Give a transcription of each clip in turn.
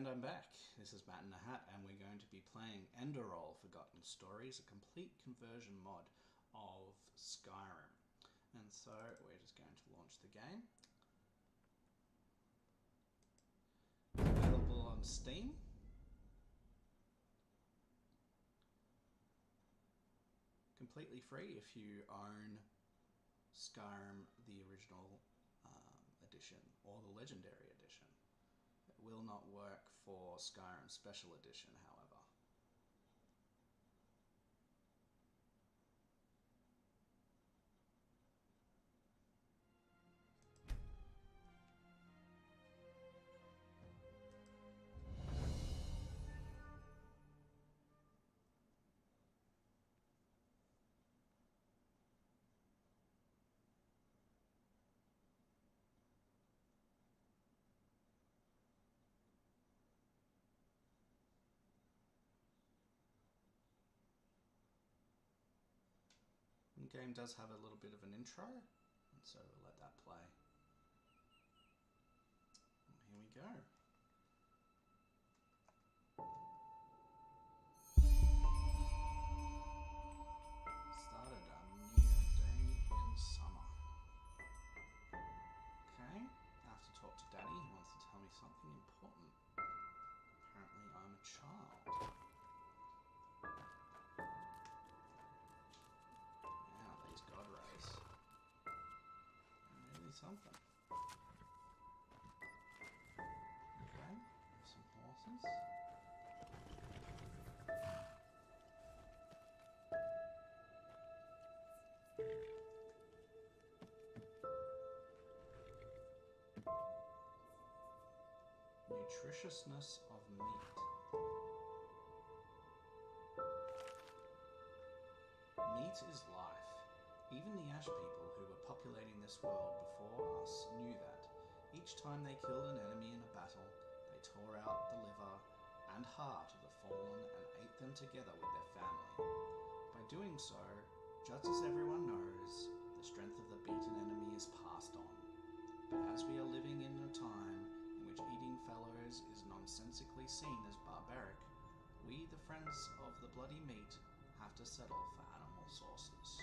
And I'm back. This is Matt in a Hat, and we're going to be playing Enderal Forgotten Stories, a complete conversion mod of Skyrim. And so we're just going to launch the game. Available on Steam. Completely free if you own Skyrim, the original edition, or the Legendary edition. It will not work for Skyrim Special Edition, however. The game does have a little bit of an intro, and so we'll let that play. And here we go. Started a new day in summer. Okay, I have to talk to Daddy. He wants to tell me something important. Apparently I'm a child. These god rays. Really something. Okay, some horses. Nutritiousness of meat. Meat is life. Even the Ash people who were populating this world before us knew that. Each time they killed an enemy in a battle, they tore out the liver and heart of the fallen and ate them together with their family. By doing so, just as everyone knows, the strength of the beaten enemy is passed on. But as we are living in a time in which eating fellows is nonsensically seen as barbaric, we, the friends of the bloody meat, have to settle for animal sources.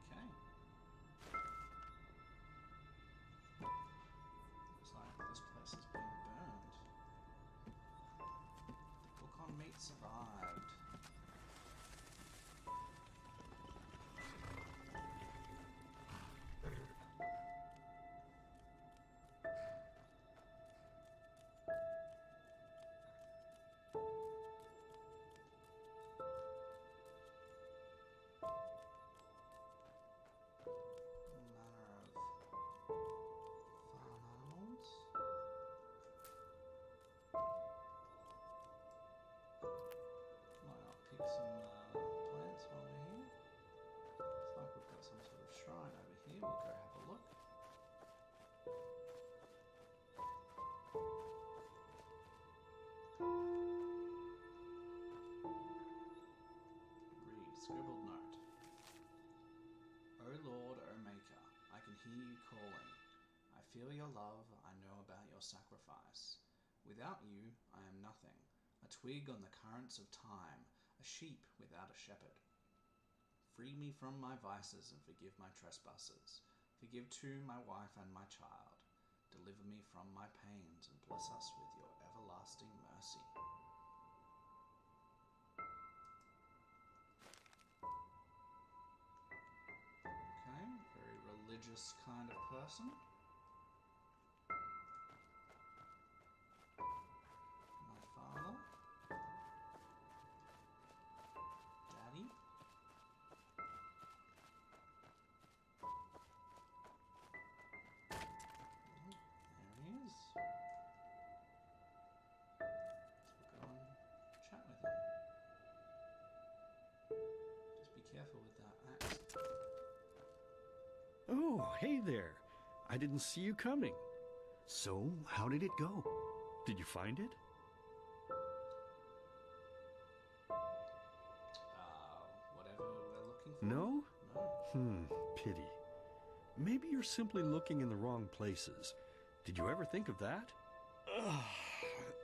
Okay. Looks like this place has been burned. The book on meat survived. Pick some plants while we're here. Looks like we've got some sort of shrine over here. We'll go have a look. Read, scribbled note. O Lord, O Maker, I can hear you calling. I feel your love, I know about your sacrifice. Without you, I am nothing. A twig on the currents of time, a sheep without a shepherd. Free me from my vices and forgive my trespasses. Forgive too my wife and my child. Deliver me from my pains and bless us with your everlasting mercy. Okay, very religious kind of person. My father. Daddy. There he is. Let's go and chat with him. Just be careful with that axe. Oh, hey there. I didn't see you coming. So, how did it go? Did you find it? Whatever we're looking for. No? No. Pity. Maybe you're simply looking in the wrong places. Did you ever think of that?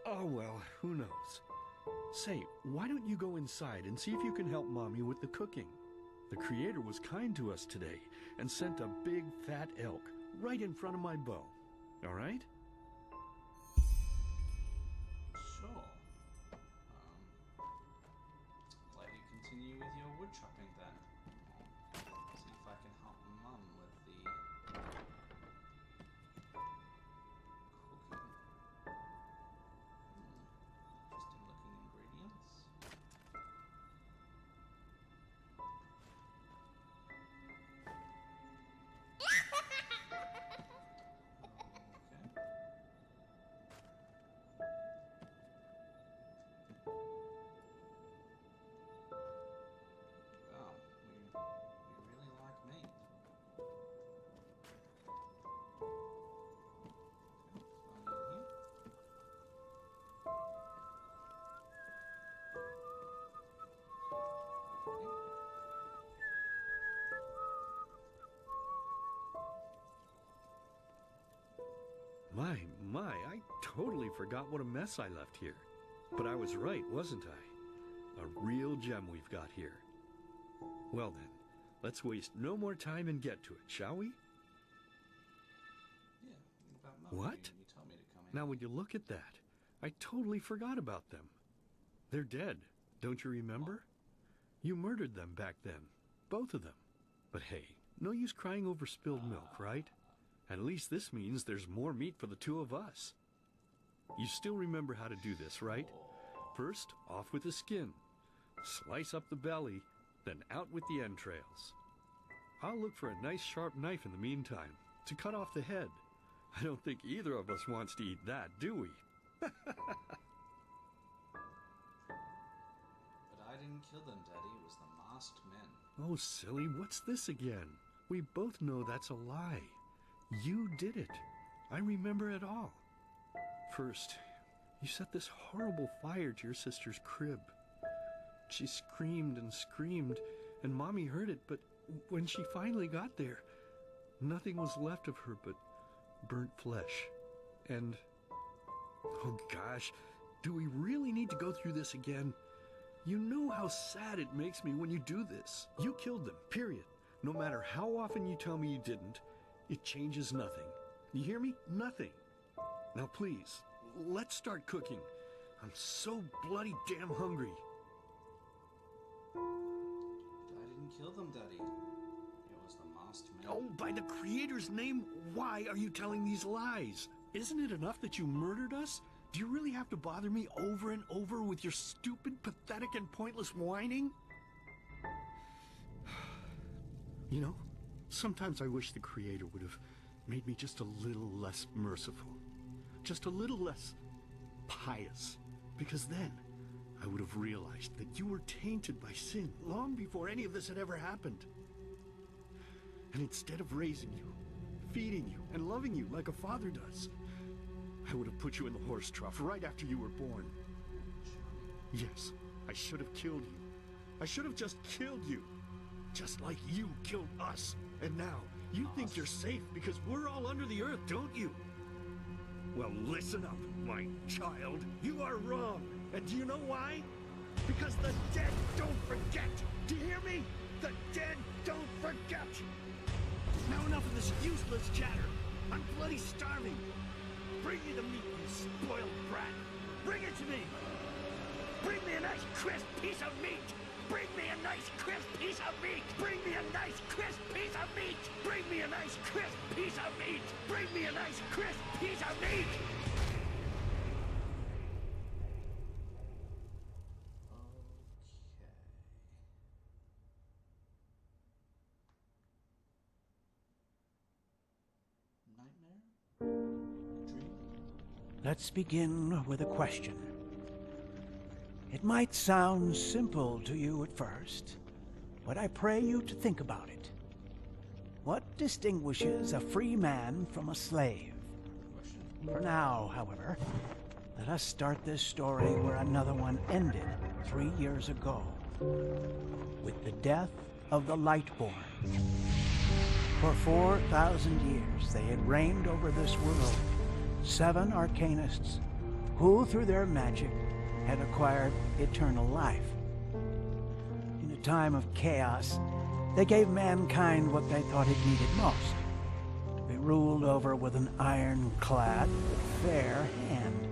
Oh, well, who knows? Say, why don't you go inside and see if you can help Mommy with the cooking? The Creator was kind to us today and sent a big fat elk right in front of my bow. All right? Sure. Let you continue with your wood chopping then. See if I can help Mum with the cooking. Interesting looking ingredients. Okay. Wow, we really like meat. Okay, slide in here. My, I totally forgot what a mess I left here. But I was right, wasn't I? A real gem we've got here. Well then, let's waste no more time and get to it, shall we? Yeah, about Mum. What? You told me to come in. Now when you look at that, I totally forgot about them. They're dead, don't you remember? You murdered them back then, both of them. But hey, no use crying over spilled milk, right? At least this means there's more meat for the two of us. You still remember how to do this, right? First, off with the skin. Slice up the belly, then out with the entrails. I'll look for a nice sharp knife in the meantime to cut off the head. I don't think either of us wants to eat that, do we? But I didn't kill them, Daddy. It was the masked men. Oh, silly, what's this again? We both know that's a lie. You did it. I remember it all. First, you set this horrible fire to your sister's crib. She screamed and screamed, and Mommy heard it, but when she finally got there, nothing was left of her but burnt flesh. And, oh gosh, do we really need to go through this again? You know how sad it makes me when you do this. You killed them, period. No matter how often you tell me you didn't, it changes nothing. You hear me? Nothing. Now please, let's start cooking. I'm so bloody damn hungry. I didn't kill them, Daddy. It was the masked men. Oh, by the Creator's name, why are you telling these lies? Isn't it enough that you murdered us? Do you really have to bother me over and over with your stupid, pathetic, and pointless whining? You know, sometimes I wish the Creator would have made me just a little less merciful. Just a little less pious. Because then I would have realized that you were tainted by sin long before any of this had ever happened. And instead of raising you, feeding you, and loving you like a father does, I would have put you in the horse trough right after you were born. Yes, I should have killed you. I should have just killed you. Just like you killed us. And now, you think you're safe because we're all under the earth, don't you? Well, listen up, my child. You are wrong. And do you know why? Because the dead don't forget. Do you hear me? The dead don't forget. Now enough of this useless chatter. I'm bloody starving. Bring me the meat, you spoiled brat. Bring it to me. Bring me a nice crisp piece of meat. Bring me a nice crisp piece of meat. Bring me a nice crisp piece of meat. Bring me a nice crisp piece of meat. Bring me a nice crisp piece of meat. Let's begin with a question. It might sound simple to you at first, but I pray you to think about it. What distinguishes a free man from a slave? For now, however, let us start this story where another one ended 3 years ago, with the death of the Lightborn. For 4,000 years they had reigned over this world, 7 arcanists who, through their magic, had acquired eternal life. In a time of chaos, they gave mankind what they thought it needed most: to be ruled over with an ironclad, fair hand.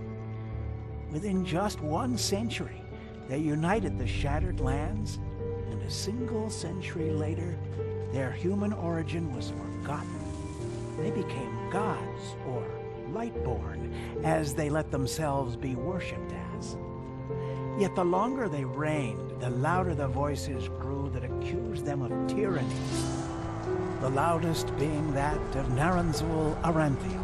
Within just 1 century, they united the shattered lands, and a single century later, their human origin was forgotten. They became gods, or Lightborn, as they let themselves be worshipped as. Yet the longer they reigned, the louder the voices grew that accused them of tyranny. The loudest being that of Naranzul Aranthiel.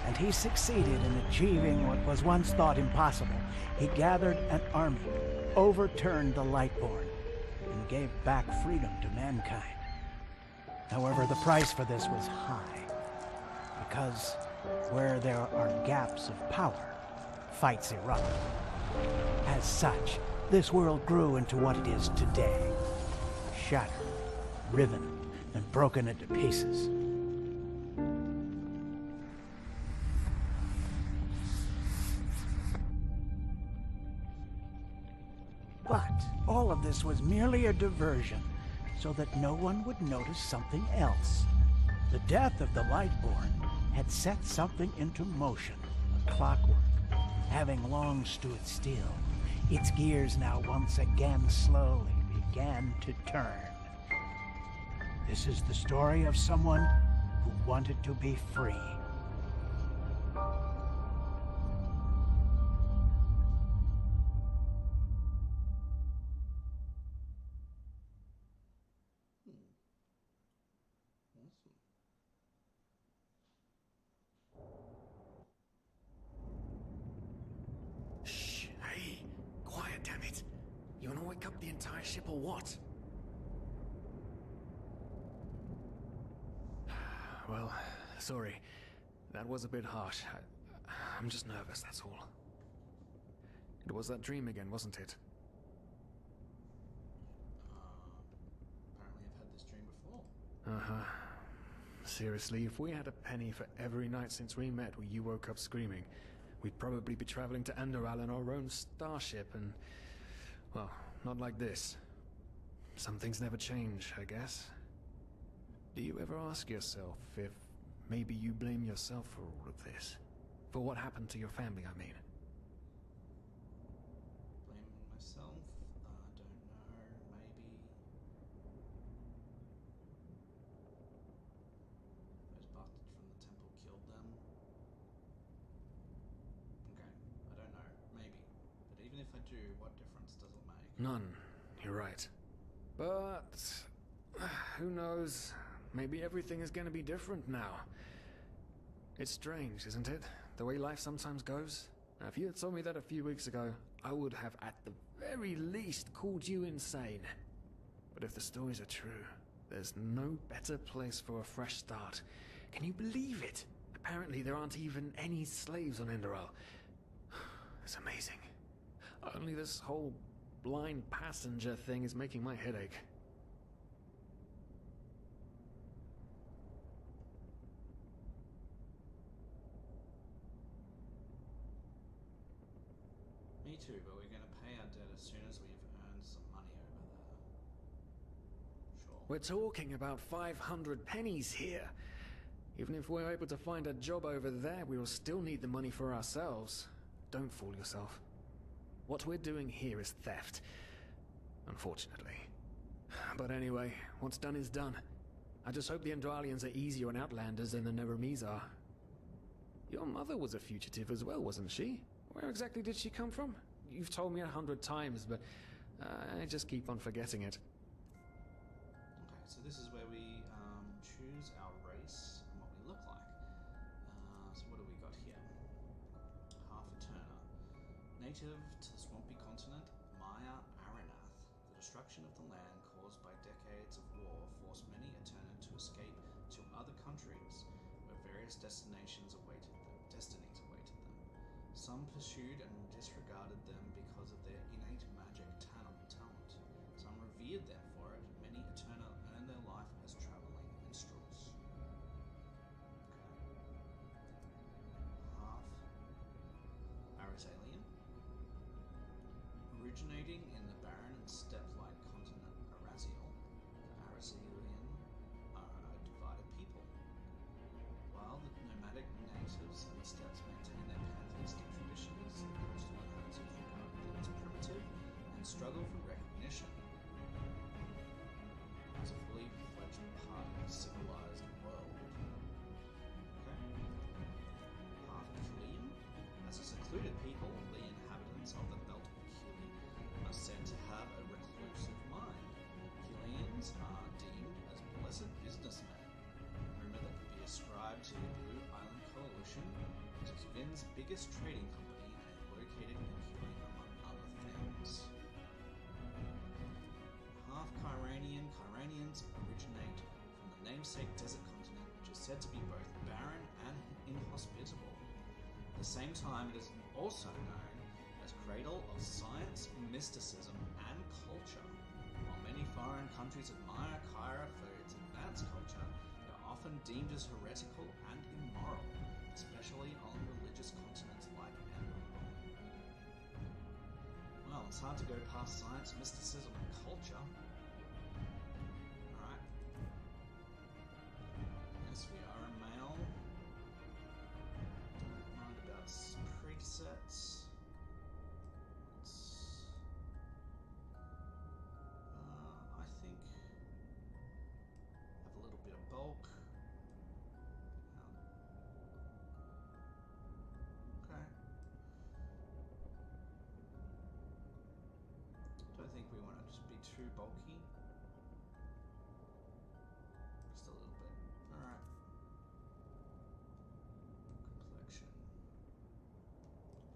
And he succeeded in achieving what was once thought impossible. He gathered an army, overturned the Lightborn, and gave back freedom to mankind. However, the price for this was high, because where there are gaps of power, fights erupt. As such, this world grew into what it is today, shattered, riven, and broken into pieces. But all of this was merely a diversion, so that no one would notice something else. The death of the Lightborn had set something into motion, a clockwork, having long stood still. Its gears now once again slowly began to turn. This is the story of someone who wanted to be free. Awesome. Shh, hey, quiet, damn it. You wanna wake up the entire ship or what? Well, sorry. That was a bit harsh. I'm just nervous, that's all. It was that dream again, wasn't it? Apparently I've had this dream before. Uh-huh. Seriously, if we had a penny for every night since we met where you woke up screaming, we'd probably be traveling to Enderal in our own starship and... well, not like this. Some things never change, I guess. Do you ever ask yourself if maybe you blame yourself for all of this? For what happened to your family, I mean? Blaming myself? Don't know. Maybe. Those bastards from the temple killed them. Okay, I don't know. Maybe. But even if I do, what difference does it make? None. You're right. But... who knows? Maybe everything is going to be different now. It's strange, isn't it? The way life sometimes goes. Now, if you had told me that a few weeks ago, I would have at the very least called you insane. But if the stories are true, there's no better place for a fresh start. Can you believe it? Apparently there aren't even any slaves on Enderal. It's amazing. Only this whole blind passenger thing is making my head ache. Me too, but we're going to pay our debt as soon as we've earned some money over there. Sure. We're talking about 500 pennies here. Even if we're able to find a job over there, we will still need the money for ourselves. Don't fool yourself. What we're doing here is theft. Unfortunately. But anyway, what's done is done. I just hope the Endralians are easier on Outlanders than the Neramis are. Your mother was a fugitive as well, wasn't she? Where exactly did she come from? You've told me 100 times, but I just keep on forgetting it. Okay, so this is where we choose our race and what we look like. So what do we got here? Half Eterna. Native to the swampy continent, Maya Aranath. The destruction of the land caused by decades of war forced many Eterna to escape to other countries where various destinies awaited them. Some pursued and disregarded them because of their innate magic talent. Some revered them for it. Many Eterna earned their life as traveling minstrels. Originating in the barren and steppe-like continent Araziel, the Arazelian are a divided people. While the nomadic natives in the steppes maintain their pantheistic traditions, the coastal inhabitants regard them as primitive and struggle for recognition as a fully fledged part of a civilized world. Okay. Half Killian. As a secluded people, the inhabitants of the belt of Kili are said to have a reclusive mind. Killians are deemed as blessed businessmen, a rumor that could be ascribed to the Blue Island Coalition, which is Vin's biggest trading company and is located in Kili, among other things. Half Kyranians originate from the namesake desert continent, which is said to be both barren and inhospitable. At the same time, it is also known as cradle of science, mysticism, and culture. While many foreign countries admire Kyra for its advanced culture, they are often deemed as heretical and immoral, especially on religious continents like Enderal. Well, it's hard to go past science, mysticism, and culture. Alright. Yes, we are a male. Don't mind about presets. I think have a little bit of bulk. Okay. Don't think we want to just be too bulky. Just a little bit. Alright. Complexion.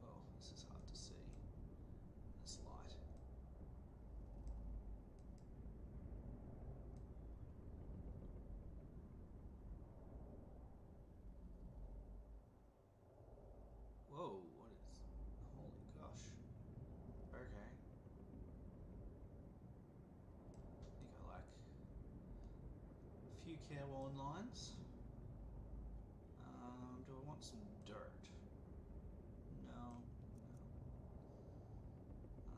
Oh, this is hard to see. This light. Whoa, what is... Holy gosh. Okay. I think I like a few careworn lines. Do I want some dirt? No. Do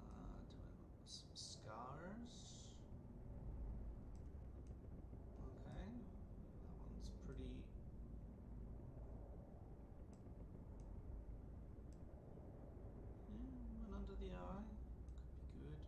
I want some scars? Okay. That one's pretty... one under the eye. Could be good.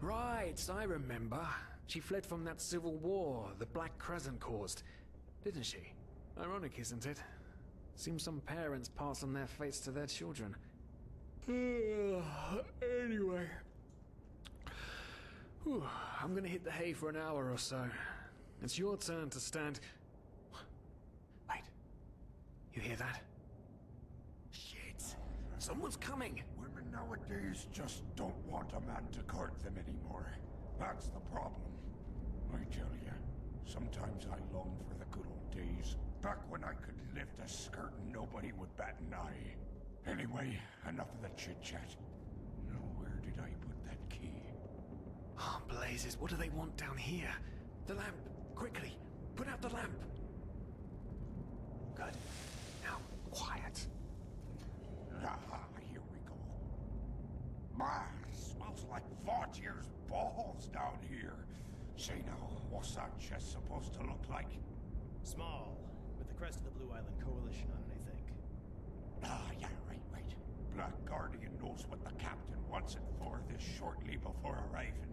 Right, I remember. She fled from that civil war the Black Crescent caused, didn't she? Ironic, isn't it? Seems some parents pass on their fates to their children. Anyway. Whew, I'm gonna hit the hay for an hour or so. It's your turn to stand... Wait. You hear that? Shit. Someone's coming! Women nowadays just don't want a man to guard them anymore. That's the problem. I tell you, sometimes I long for the good old days. Back when I could lift a skirt and nobody would bat an eye. Anyway, enough of the chit-chat. Now, where did I put that key? Oh, blazes, what do they want down here? The lamp! Quickly! Put out the lamp! Good. Now, quiet. Ah, here we go. Man, smells like Vaughtier's balls down here. Say now, what's that chest supposed to look like? Small, with the crest of the Blue Island Coalition on it, I think. Ah, yeah, right. Black Guardian knows what the captain wants it for this shortly before arriving.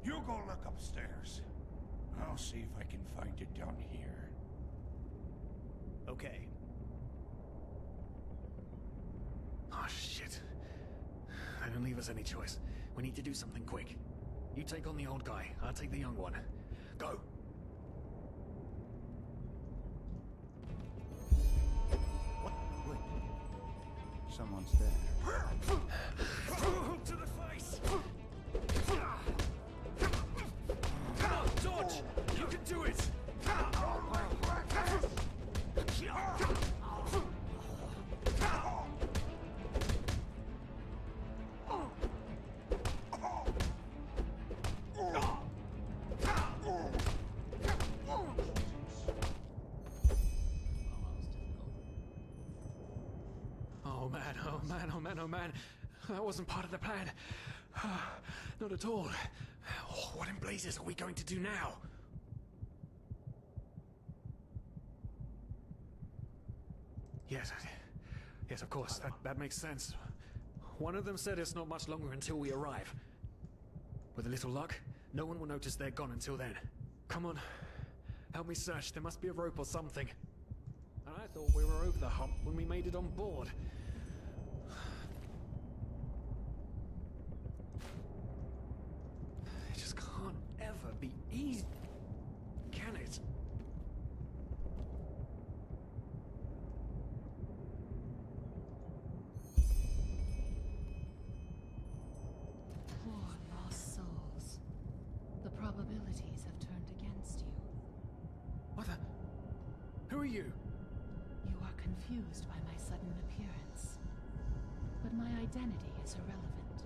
You go look upstairs. I'll see if I can find it down here. Okay. Oh, shit. They don't leave us any choice. We need to do something quick. You take on the old guy, I'll take the young one. Go! What? Wait. Someone's there. To the face! Come on, dodge! You can do it! Oh man. That wasn't part of the plan. Not at all. Oh, what in blazes are we going to do now? Yes, of course. That makes sense. One of them said it's not much longer until we arrive. With a little luck, no one will notice they're gone until then. Come on. Help me search. There must be a rope or something. And I thought we were over the hump when we made it on board. It just can't ever be easy, can it? Poor lost souls. The probabilities have turned against you. What the? Who are you? You are confused by my sudden appearance. But my identity is irrelevant,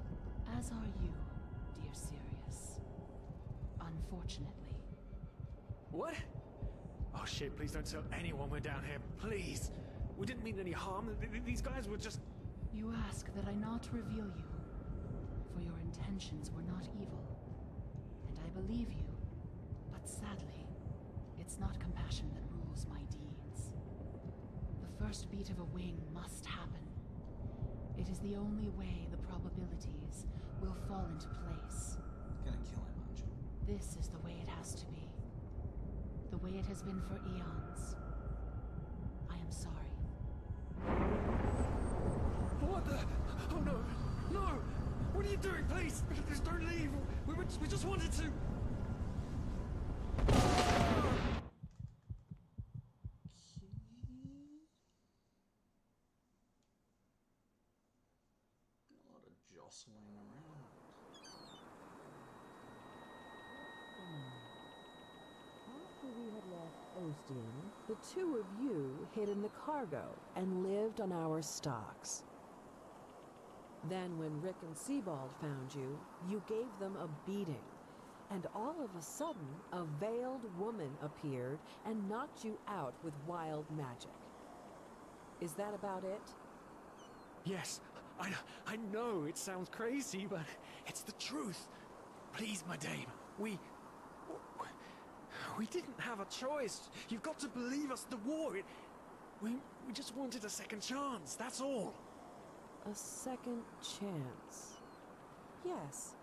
as are you, dear Sirius. Unfortunately. What? Oh shit, please don't tell anyone we're down here, please. We didn't mean any harm. These guys were just... You ask that I not reveal you, for your intentions were not evil. And I believe you, but sadly, it's not compassion that rules my deeds. The first beat of a wing must happen. It is the only way the probabilities will fall into place. Gonna kill him, aren't you? This is the way it has to be. The way it has been for eons. I am sorry. What the? Oh no! No! What are you doing? Please! Please don't leave! We just wanted to... A lot of jostling around. After we had left Ostian, the two of you hid in the cargo and lived on our stocks. Then when Rick and Sebald found you, you gave them a beating. And all of a sudden, a veiled woman appeared and knocked you out with wild magic. Is that about it? Yes, I know it sounds crazy, but it's the truth. Please, my dame, we didn't have a choice. You've got to believe us. The war, we just wanted a second chance, that's all. A second chance. Yes,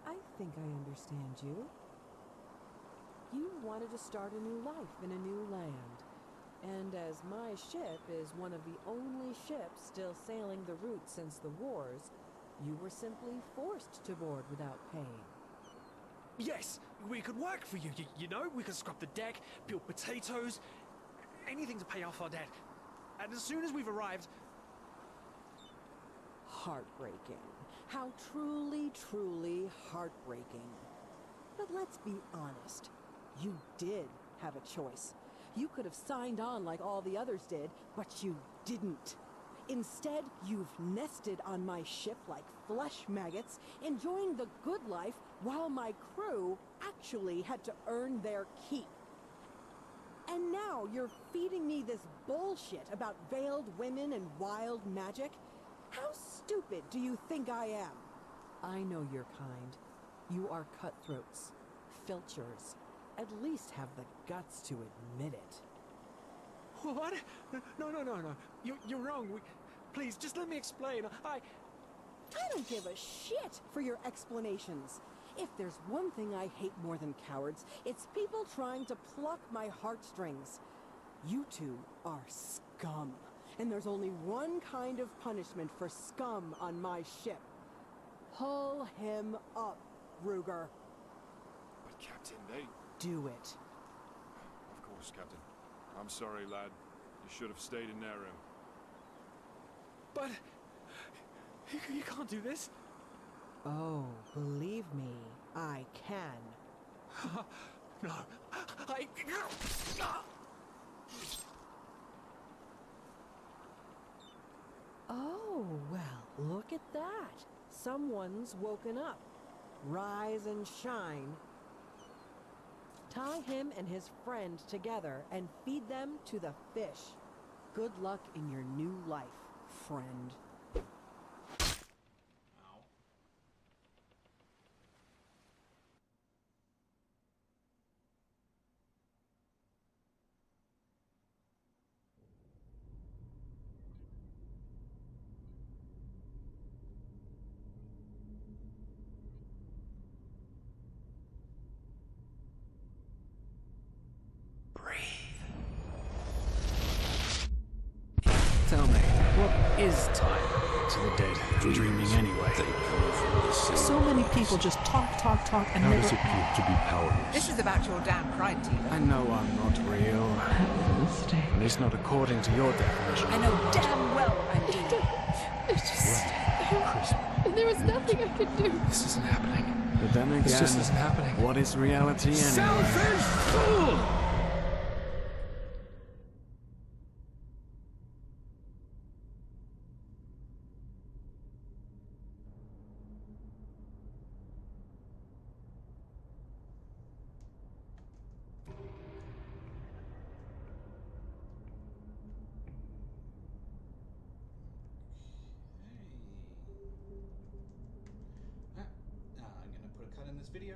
I think I understand you. You wanted to start a new life in a new land. And as my ship is one of the only ships still sailing the route since the wars, you were simply forced to board without paying. Yes, we could work for you, you know? We could scrub the deck, peel potatoes, anything to pay off our debt. And as soon as we've arrived... Heartbreaking. How truly, truly heartbreaking. But let's be honest. You did have a choice. You could have signed on like all the others did, but you didn't. Instead, you've nested on my ship like flesh maggots, enjoying the good life while my crew actually had to earn their keep. And now you're feeding me this bullshit about veiled women and wild magic? How stupid do you think I am? I know your kind. You are cutthroats, filchers. At least have the guts to admit it. What? No. You're wrong. Please, just let me explain. I don't give a shit for your explanations. If there's one thing I hate more than cowards, it's people trying to pluck my heartstrings. You two are scum. And there's only one kind of punishment for scum on my ship. Pull him up, Ruger. But Captain, they... Do it. Of course, Captain. I'm sorry, lad. You should have stayed in their room. But... You can't do this. Oh, believe me, I can. No. Oh, well, look at that. Someone's woken up. Rise and shine. Tie him and his friend together and feed them to the fish. Good luck in your new life, friend. Ow. Tell me, what is time to the dead? Dreaming anyway. So many people just talk, and How never... does it feel to be powerless? This is about your damn pride, Tina. I know I'm not real. At least not according to your definition. I know damn well I'm doing. It's just... There was nothing I could do. This isn't happening. But then again, This just isn't happening. what is reality anyway? Selfish fool! I'm going to put a cut in this video.